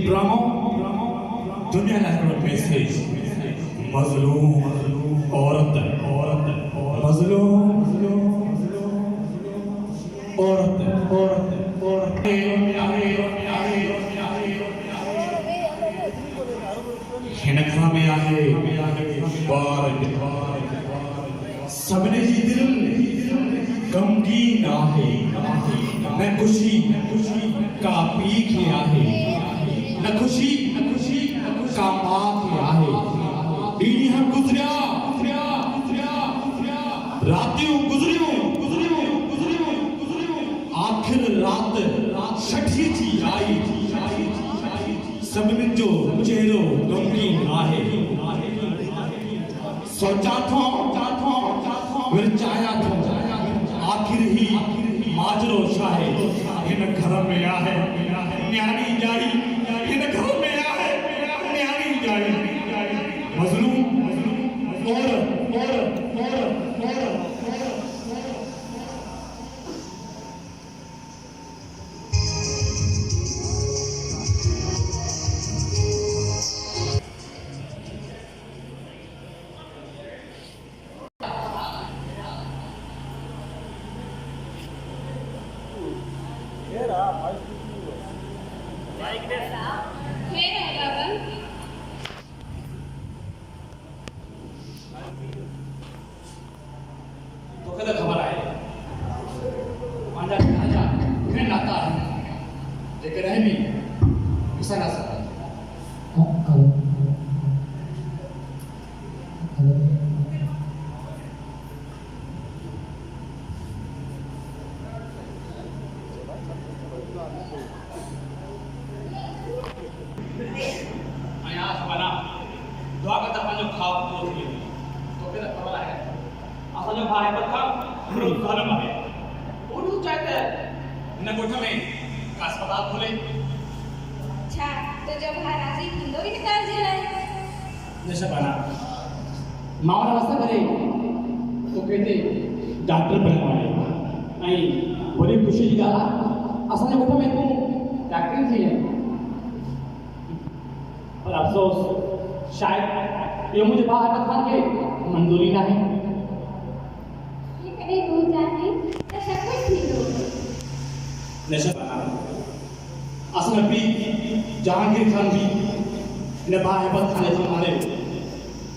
drama दुनिया का message मजलूम औरत मजलूम औरत हिनखा में आहे सबने जी दिल गमगीन आहे न खुशी का पीखे आहे न खुशी का माखे आहे ॾींहं गुज़रिया रातियूं गुज़रियूं आख़िर रात छठी थी आई सभिनी जो चेहरो गमगीन आहे सोचा थो विरचाया थो आख़िर ही माजरो छा आहे हिन घर में आहे न्याणी जाई हिन घर में आहे न्याणी जाई मजलूम और तो खबर आहे माझ्या घराच्या फिर नाता आहे जेकर आहे मी विसर ना सकता दुआ करता पंहिंजो खाओ पूरो थी तोखे त ख़बर आहे असांजो भाउ आहे बरखा हिकिड़ो ज़ालिम आहे उहो चाहे त हिन ॻोठ में का अस्पताल खोले छा तुंहिंजो भाउ राज़ी थींदो ई निकाल जे लाइ न शबाना मां वास्ते करे तोखे हिते डॉक्टर बणियो आहे ऐं वॾी ख़ुशी जी ॻाल्हि आहे असांजे ॻोठ में तूं डॉक्टर थी आहे पर अफ़सोस शायद ये मुझे भाउ अहमद खान के मंजूरी ना है कॾहिं तूं चाहे त सभु कुझु थींदो नशबाना असां पी जहांगीर खान भी हिन भाउ अहमद खान सां मारे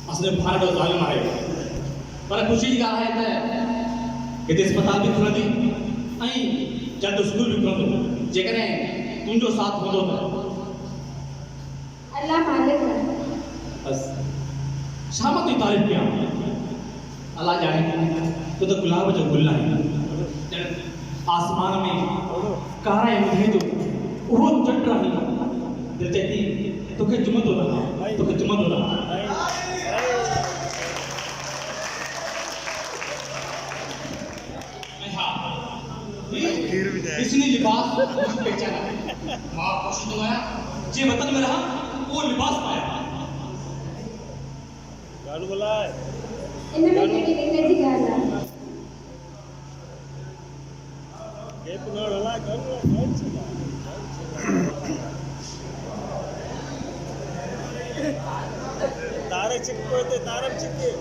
असांजो भाउ ॾाढो ज़ालिम आहे पर ख़ुशी जी ॻाल्हि आहे त हिते अस्पताल बि खुलंदी ऐं जल्द स्कूल बि खुलंदो जेकॾहिं तुंहिंजो साथ हूंदो त अल्लाह मालिक बस शाम की तारीफ़ किया अल्लाह जाने तो गुलाब जो गुल है आसमान में कारा मुझे जो वो चट रही दिल कहती तोखे जुमतो रहा इसने लिबास पहचाना माँ खुश तो आया जे वतन में रहा वो लिबास पाया गाल बोला इनमें केड़ी दिक्कत जी गाल है के पुनर होला कौन चला तारे चिपको ते तारम चिपके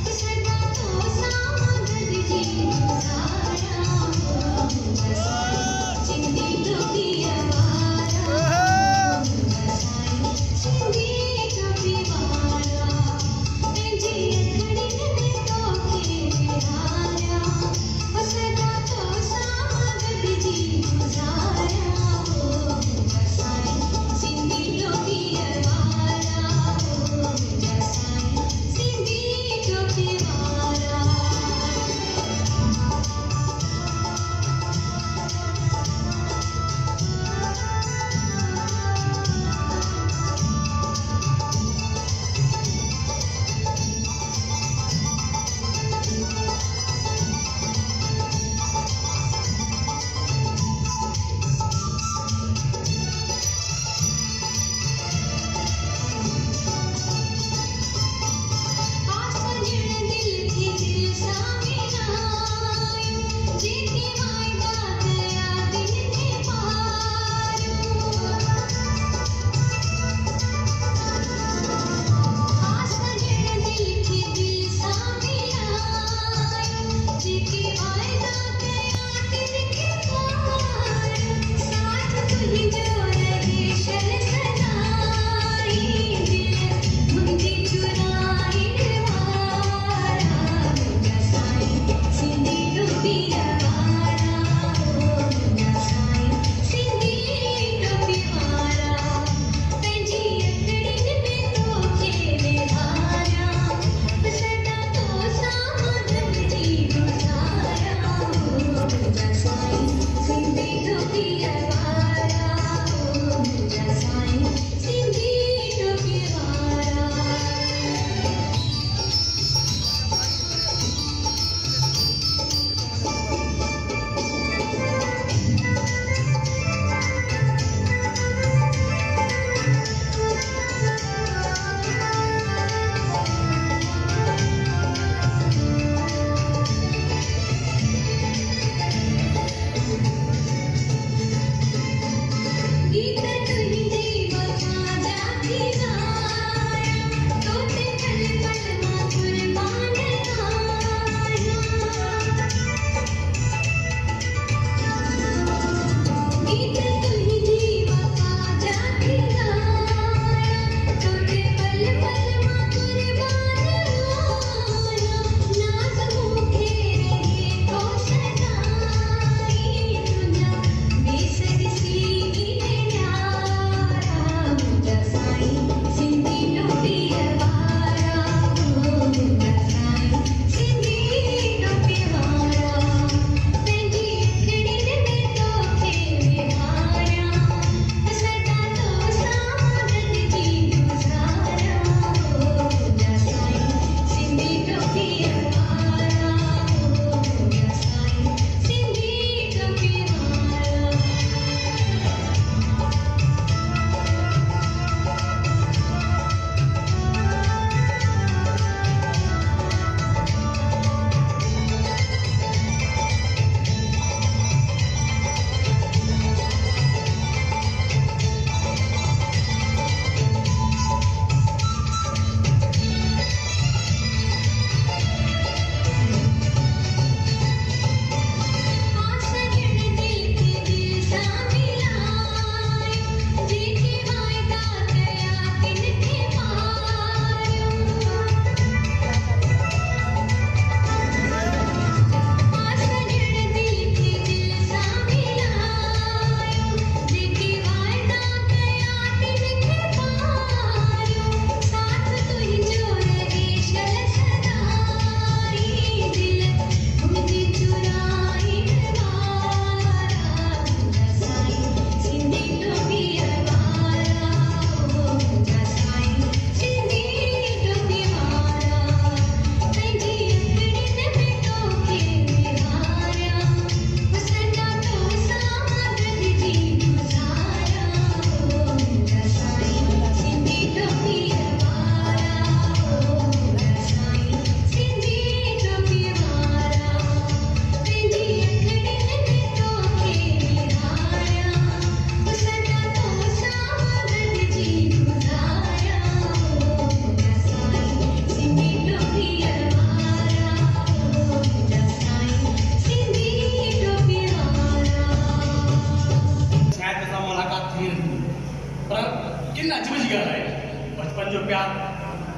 तो सदा तो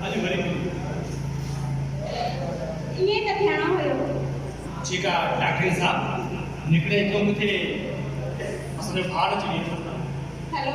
हली वरी ईअं त थियणो हुयो ठीकु आहे डॉक्टर साहब निकिरे जो मूंखे असांजो भाउ अची वियो हेलो